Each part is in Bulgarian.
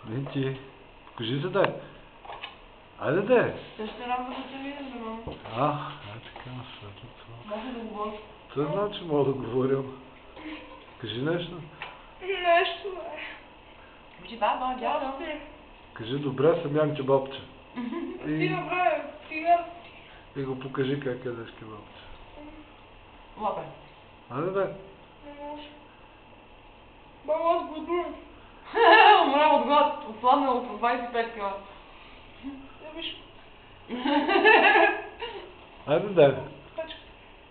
Не ти. Кажи се дай. Айде де. Те ще рано да се видим, бе, мамо. Така на светлото. Може да говориш. Той знам, че мога да говорим. Кажи нещо. Нещо, бе. Кажи, баба, дядо. Прости. Кажи, добре съм Янче бабче. Ти направи, стига. И го покажи как е дешки бабче. Лапе. Айде де. Не може. Баба, аз гладувам. Умря от глад. Отслабнало по 25 кила. Да виж. Айде де. Пачка.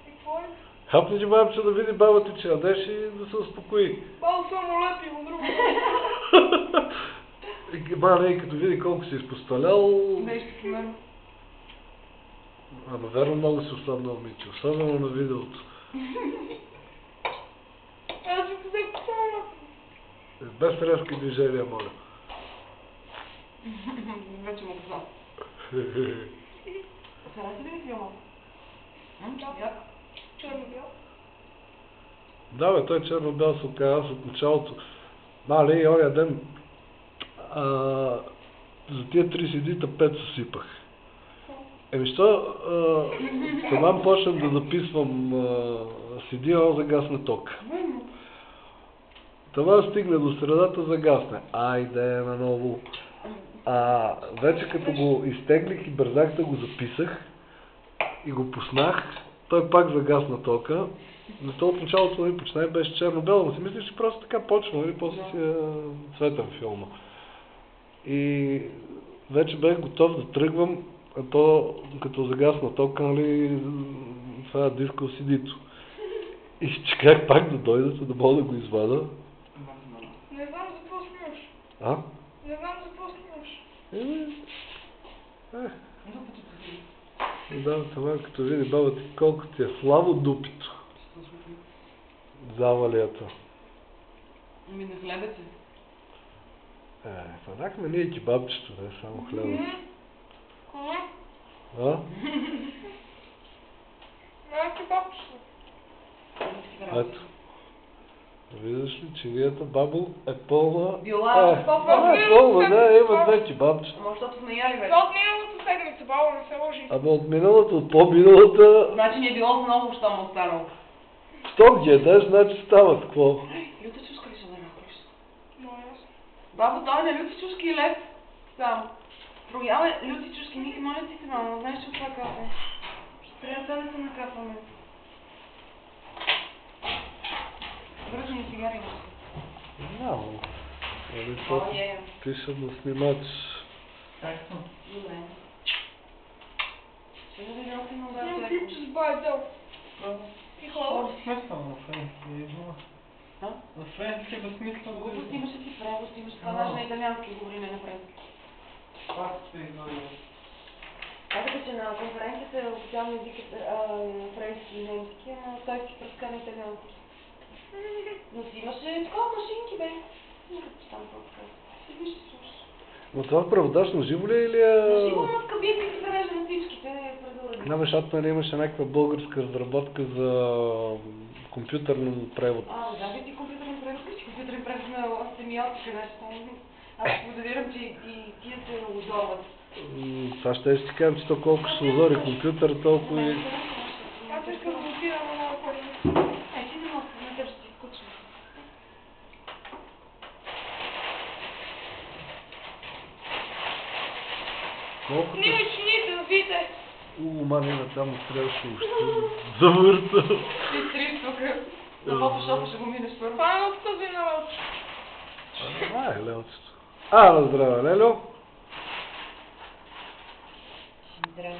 И какво е? Хапни ти бабче да види баба ти, че ядеш и да се успокои. Баба само лепи от друго. И като види колко си изпосталял... Нещо примерно. Ама верно много си ослабнал, Мичо. Особено на видеото. Аз ви казах само. Без резки движения, моля. Вече му казал. Хареса ли ви филма? Як? Черно-бял. Да, бе, той черно-бял се оказа. Аз от началото. Мали, оня ден за тия 30 дни 5 съсипах. Що таман почнем да записвам CD, загасне ток. Това стигне до средата, загасне. Айде наново. Вече като го изтеглих и бързах да го записах и го пуснах, той пак загасна тока. Защото от началото ми почна и беше черно-бяло, но си мислиш, че просто така почва, или после си е цветен филма. И вече бех готов да тръгвам, а то като загасна тока, нали, това е диско CD-то. И чаках пак да дойде, за да мога да го извада. Не знам за какво снимаш. Не знам за какво снимаш. Да, това като види баба ти колко ти е слабо дупито. Завалията. Ами на хлебете. Фанахме ние кебабчето, не само хлебът. Майки бабчето. Ето. Виждаш ли, чинията бабо е пълна. Била е пълна, да, има две кебабчета. Ама защото сме яли вече. Това от миналата седмица, баба, не се лъжи. Ама от миналата, от по-миналата... Значи не е било много, щом останало. Щом ги ядеш, значи става какво? Люта чушка ли ще да направиш? Но ясно. Бабо, той не люти чушки и лед. Само. Проява люти чушки, Ники, моля ти се, мама, знаеш, че това капа. Трябва това да се накапваме. Връжни ми цигари имаш. Няма. Пиша на снимач. Добре. Ще да видя още много Имам да клипче с байдел. И хора. Смисъл на френски идва. На френски безсмислено. Глупост имаше си превост, имаш това даже на италиански говори, не на френски. Пак ще изгодя. Казаха, че на конференцията официален език е френски и немски, но той си пръска на италиански. Но си имаше такова машинки, бе. Никакъв там по-така. Си виж и слушаш. Но това преводач на живо ли е или е... На живо на кабинки си превежда на всичките предуредни. Да, защото нали имаше някаква българска разработка за компютърен превод. Да, ти компютърен превод, компютърен превод на семиотика, значи. Аз подозирам, че и тия се озорват. Това ще ти кажам, че то колко ще озори компютър, толкова и... Аз искам да отидам на много пари. Ти не мога на теб ще ти скучно. Колкото... Снимай чините, видите. Манина там трябваше още завърта. Ти три тук. На фотошопа ще го минеш първо. Това е от този народ. Това е Лелцето. На здраве, Лелю. Здраве.